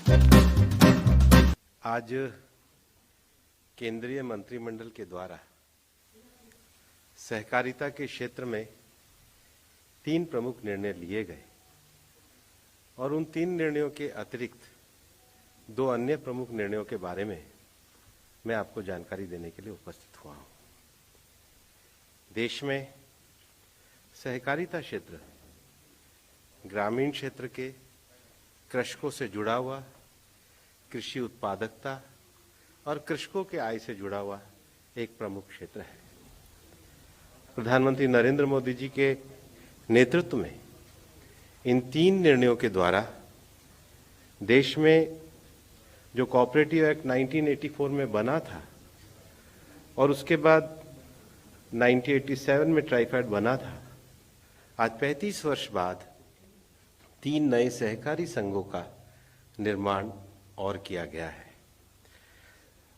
आज केंद्रीय मंत्रिमंडल के द्वारा सहकारिता के क्षेत्र में 3 प्रमुख निर्णय लिए गए और उन 3 निर्णयों के अतिरिक्त 2 अन्य प्रमुख निर्णयों के बारे में मैं आपको जानकारी देने के लिए उपस्थित हुआ हूं। देश में सहकारिता क्षेत्र ग्रामीण क्षेत्र के कृषकों से जुड़ा हुआ, कृषि उत्पादकता और कृषकों के आय से जुड़ा हुआ एक प्रमुख क्षेत्र है। प्रधानमंत्री नरेंद्र मोदी जी के नेतृत्व में इन 3 निर्णयों के द्वारा देश में जो कोऑपरेटिव एक्ट 1984 में बना था और उसके बाद 1987 में ट्राइफेड बना था, आज 35 वर्ष बाद 3 नए सहकारी संघों का निर्माण और किया गया है।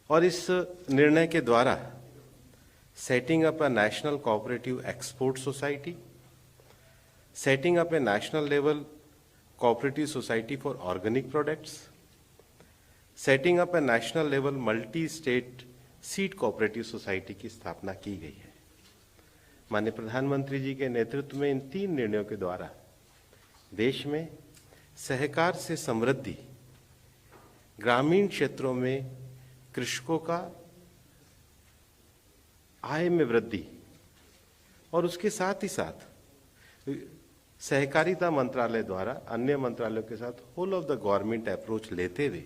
और इस निर्णय के द्वारा setting up a national cooperative export society, setting up A national level cooperative society for organic products, setting up A national level multi state seed cooperative society की स्थापना की गई है। माननीय प्रधानमंत्री जी के नेतृत्व में इन 3 निर्णयों के द्वारा देश में सहकार से समृद्धि, ग्रामीण क्षेत्रों में कृषकों का आय में वृद्धि और उसके साथ ही साथ सहकारिता मंत्रालय द्वारा अन्य मंत्रालयों के साथ whole of the government approach लेते हुए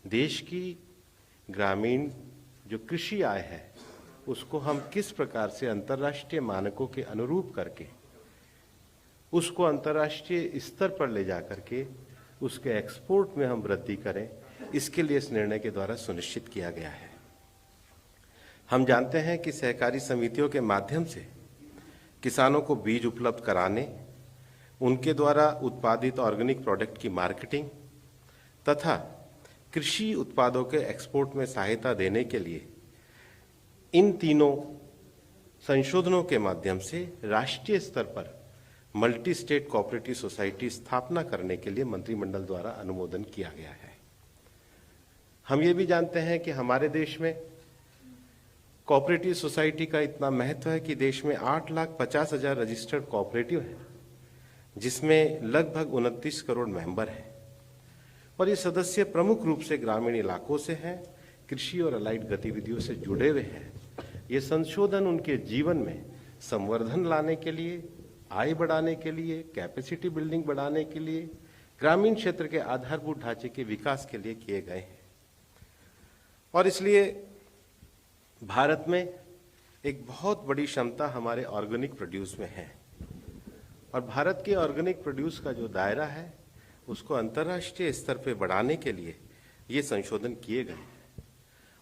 देश की ग्रामीण जो कृषि आय है उसको हम किस प्रकार से अंतर्राष्ट्रीय मानकों के अनुरूप करके उसको अंतर्राष्ट्रीय स्तर पर ले जाकर के उसके एक्सपोर्ट में हम वृद्धि करें, इसके लिए इस निर्णय के द्वारा सुनिश्चित किया गया है। हम जानते हैं कि सहकारी समितियों के माध्यम से किसानों को बीज उपलब्ध कराने, उनके द्वारा उत्पादित ऑर्गेनिक प्रोडक्ट की मार्केटिंग तथा कृषि उत्पादों के एक्सपोर्ट में सहायता देने के लिए इन तीनों संशोधनों के माध्यम से राष्ट्रीय स्तर पर मल्टी स्टेट कोऑपरेटिव सोसाइटी स्थापना करने के लिए मंत्रिमंडल द्वारा अनुमोदन किया गया है। हम ये भी जानते हैं कि हमारे देश में कोऑपरेटिव सोसाइटी का इतना महत्व है कि देश में 8,50,000 रजिस्टर्ड कोऑपरेटिव हैं, जिसमें लगभग 29 करोड़ मेंबर हैं और ये सदस्य प्रमुख रूप से ग्रामीण इलाकों से हैं, कृषि और अलाइड गतिविधियों से जुड़े हुए हैं। ये संशोधन उनके जीवन में संवर्धन लाने के लिए, आय बढ़ाने के लिए, कैपेसिटी बिल्डिंग बढ़ाने के लिए, ग्रामीण क्षेत्र के आधारभूत ढांचे के विकास के लिए किए गए हैं। और इसलिए भारत में एक बहुत बड़ी क्षमता हमारे ऑर्गेनिक प्रोड्यूस में है और भारत के ऑर्गेनिक प्रोड्यूस का जो दायरा है उसको अंतर्राष्ट्रीय स्तर पर बढ़ाने के लिए ये संशोधन किए गए हैं।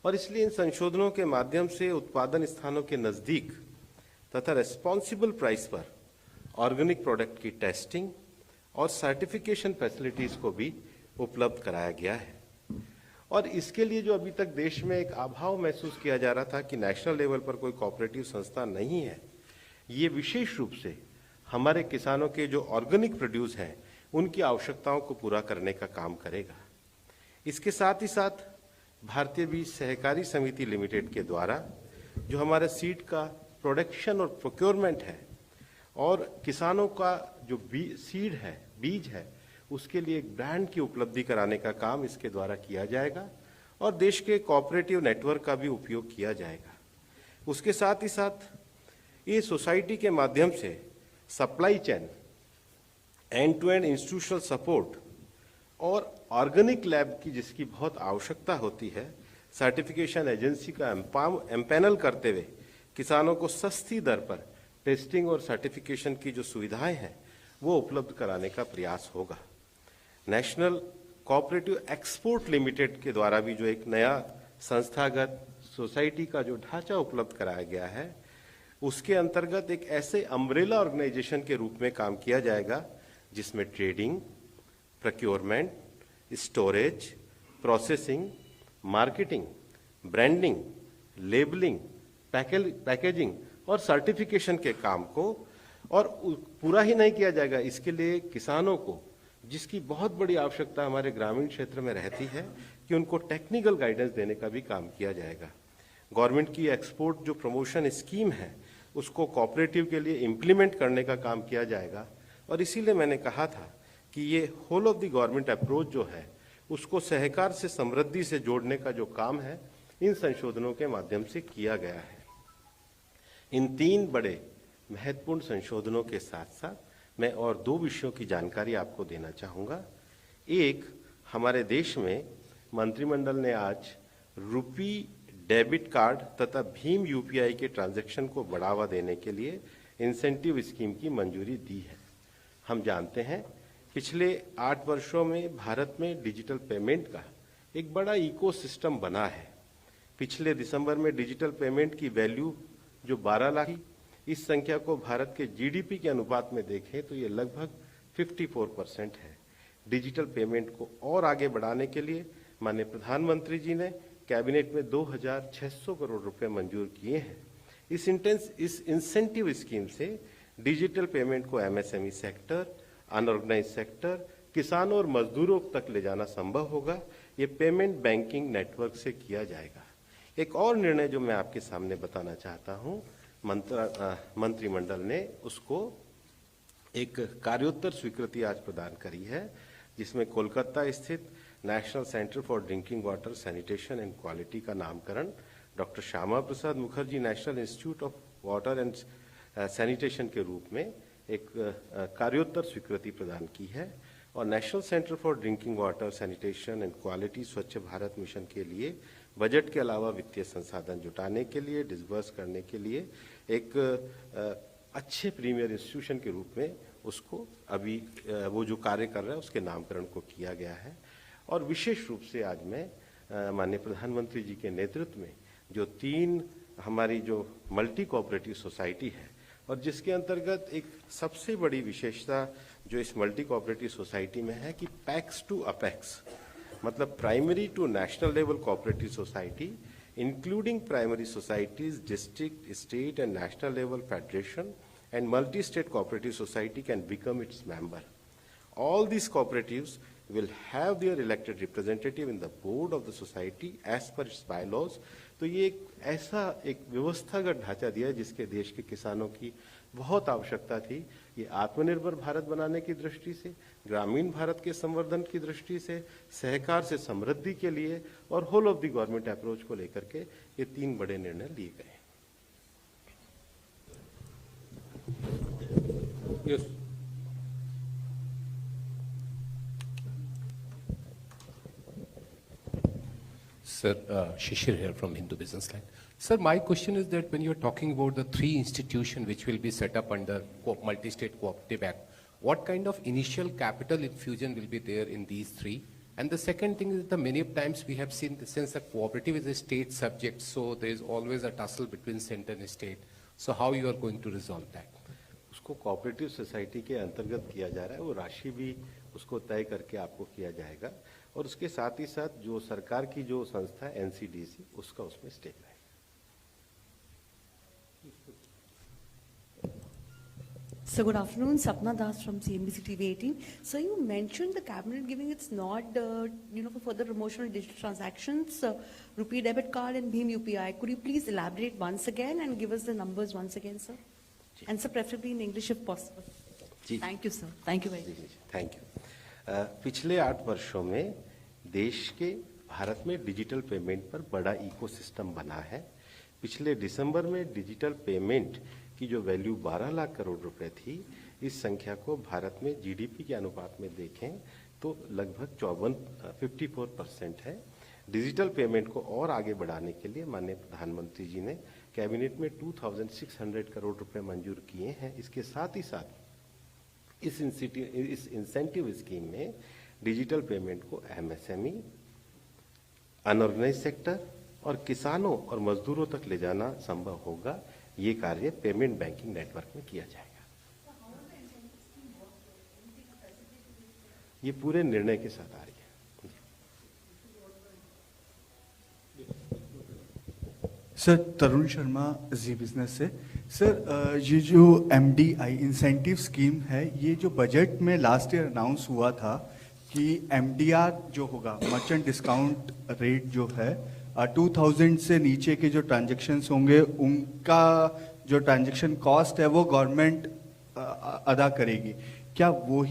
और इसलिए इन संशोधनों के माध्यम से उत्पादन स्थानों के नजदीक तथा रेस्पॉन्सिबल प्राइस पर ऑर्गेनिक प्रोडक्ट की टेस्टिंग और सर्टिफिकेशन फैसिलिटीज को भी उपलब्ध कराया गया है। और इसके लिए जो अभी तक देश में एक अभाव महसूस किया जा रहा था कि नेशनल लेवल पर कोई कोऑपरेटिव संस्था नहीं है, ये विशेष रूप से हमारे किसानों के जो ऑर्गेनिक प्रोड्यूस हैं उनकी आवश्यकताओं को पूरा करने का काम करेगा। इसके साथ ही साथ भारतीय बीज सहकारी समिति लिमिटेड के द्वारा जो हमारे सीड का प्रोडक्शन और प्रोक्योरमेंट है और किसानों का जो सीड है, बीज है, उसके लिए एक ब्रांड की उपलब्धि कराने का काम इसके द्वारा किया जाएगा और देश के कोऑपरेटिव नेटवर्क का भी उपयोग किया जाएगा। उसके साथ ही साथ ये सोसाइटी के माध्यम से supply chain, end to end institutional support और ऑर्गेनिक लैब की जिसकी बहुत आवश्यकता होती है, सर्टिफिकेशन एजेंसी का एम्पैनल करते हुए किसानों को सस्ती दर पर टेस्टिंग और सर्टिफिकेशन की जो सुविधाएं हैं वो उपलब्ध कराने का प्रयास होगा। नेशनल कोऑपरेटिव एक्सपोर्ट लिमिटेड के द्वारा भी जो एक नया संस्थागत सोसाइटी का जो ढांचा उपलब्ध कराया गया है, उसके अंतर्गत एक ऐसे अम्ब्रेला ऑर्गेनाइजेशन के रूप में काम किया जाएगा जिसमें trading, procurement, storage, processing, marketing, branding, labelling, packaging और सर्टिफिकेशन के काम को और पूरा ही नहीं किया जाएगा, इसके लिए किसानों को जिसकी बहुत बड़ी आवश्यकता हमारे ग्रामीण क्षेत्र में रहती है कि उनको टेक्निकल गाइडेंस देने का भी काम किया जाएगा। गवर्नमेंट की एक्सपोर्ट जो प्रमोशन स्कीम है उसको कोऑपरेटिव के लिए इम्प्लीमेंट करने का काम किया जाएगा। और इसीलिए मैंने कहा था कि ये whole of the government approach जो है उसको सहकार से समृद्धि से जोड़ने का जो काम है इन संशोधनों के माध्यम से किया गया है। इन 3 बड़े महत्वपूर्ण संशोधनों के साथ साथ मैं और 2 विषयों की जानकारी आपको देना चाहूँगा। एक, हमारे देश में मंत्रिमंडल ने आज रुपी डेबिट कार्ड तथा भीम यूपीआई के ट्रांजैक्शन को बढ़ावा देने के लिए इंसेंटिव स्कीम की मंजूरी दी है। हम जानते हैं पिछले 8 वर्षों में भारत में डिजिटल पेमेंट का एक बड़ा इकोसिस्टम बना है। पिछले दिसंबर में डिजिटल पेमेंट की वैल्यू जो 12 लाख, इस संख्या को भारत के जीडीपी के अनुपात में देखें तो ये लगभग 54% है। डिजिटल पेमेंट को और आगे बढ़ाने के लिए माननीय प्रधानमंत्री जी ने कैबिनेट में 2600 करोड़ रुपए मंजूर किए हैं। इस इंसेंटिव स्कीम से डिजिटल पेमेंट को एमएसएमई सेक्टर, अनऑर्गेनाइज सेक्टर, किसानों और मजदूरों तक ले जाना संभव होगा। ये पेमेंट बैंकिंग नेटवर्क से किया जाएगा। एक और निर्णय जो मैं आपके सामने बताना चाहता हूं, मंत्रिमंडल ने उसको एक कार्योत्तर स्वीकृति आज प्रदान करी है, जिसमें कोलकाता स्थित national centre for drinking water sanitation and quality का नामकरण doctor Shyama Prasad Mukherjee national institute of water and sanitation के रूप में एक कार्योत्तर स्वीकृति प्रदान की है। और national centre for drinking water sanitation and quality स्वच्छ भारत मिशन के लिए बजट के अलावा वित्तीय संसाधन जुटाने के लिए, डिसबर्स करने के लिए एक अच्छे प्रीमियर इंस्टीट्यूशन के रूप में उसको अभी वो जो कार्य कर रहा है उसके नामकरण को किया गया है। और विशेष रूप से आज मैं माननीय प्रधानमंत्री जी के नेतृत्व में जो 3 हमारी जो मल्टी कोऑपरेटिव सोसाइटी है और जिसके अंतर्गत एक सबसे बड़ी विशेषता जो इस मल्टी कोऑपरेटिव सोसाइटी में है कि पैक्स टू अपेक्स, मतलब primary to national level cooperative society including primary societies, district, state and national level federation and multi-state cooperative society can become its member. All these cooperatives will have their elected representative in the board of the society as per its bylaws. तो ये एक ऐसा एक व्यवस्थागत ढांचा दिया जिसके देश के किसानों की बहुत आवश्यकता थी। ये आत्मनिर्भर भारत बनाने की दृष्टि से, ग्रामीण भारत के संवर्धन की दृष्टि से, सहकार से समृद्धि के लिए और whole of the government approach को लेकर के ये 3 बड़े निर्णय लिए गए। Yes. Sir, Shishir here from Hindu Business Line. Sir, my question is that when you're talking about the 3 institutions which will be set up under Multi-State Cooperative Act, what kind of initial capital infusion will be there in these 3? And the second thing is that many times we have seen, since a cooperative is a state subject, so there is always a tussle between center and state. So how you are going to resolve that? उसको cooperative society के अंतर्गत किया जा रहा है। वो राशि भी उसको तय करके आपको किया जाएगा और उसके साथ ही साथ जो सरकार की जो संस्था है एनसीडीसी, उसका उसमें स्टेक रहेगा। So good afternoon, Sapna Das from CNBC TV 18. So you mentioned the cabinet giving its nod, for further promotion of digital transactions, rupee debit card and Bhim UPI. Could you please elaborate once again and give us the numbers once again, sir? And sir, preferably in English if possible. Thank you, sir. Thank you very much. Thank you. पिछले 8 वर्षों में देश के भारत में digital payment पर बड़ा ecosystem बना है। पिछले दिसंबर में डिजिटल पेमेंट की जो वैल्यू 12 लाख करोड़ रुपए थी, इस संख्या को भारत में जीडीपी के अनुपात में देखें तो लगभग 54% है। डिजिटल पेमेंट को और आगे बढ़ाने के लिए माननीय प्रधानमंत्री जी ने कैबिनेट में 2600 करोड़ रुपए मंजूर किए हैं। इसके साथ ही साथ इस इंसेंटिव स्कीम में डिजिटल पेमेंट को एमएसएमई, अनऑर्गेनाइज सेक्टर और किसानों और मजदूरों तक ले जाना संभव होगा। ये कार्य पेमेंट बैंकिंग नेटवर्क में किया जाएगा। ये पूरे निर्णय के साथ आ रही है। सर, तरुण शर्मा जी बिजनेस से। सर ये जो MDI इंसेंटिव स्कीम है, ये जो बजट में लास्ट ईयर अनाउंस हुआ था कि MDR जो होगा, मर्चेंट डिस्काउंट रेट जो है 2000 से नीचे के जो ट्रांजैक्शंस होंगे उनका जो ट्रांजैक्शन कॉस्ट है वो गवर्नमेंट अदा करेगी। क्या वो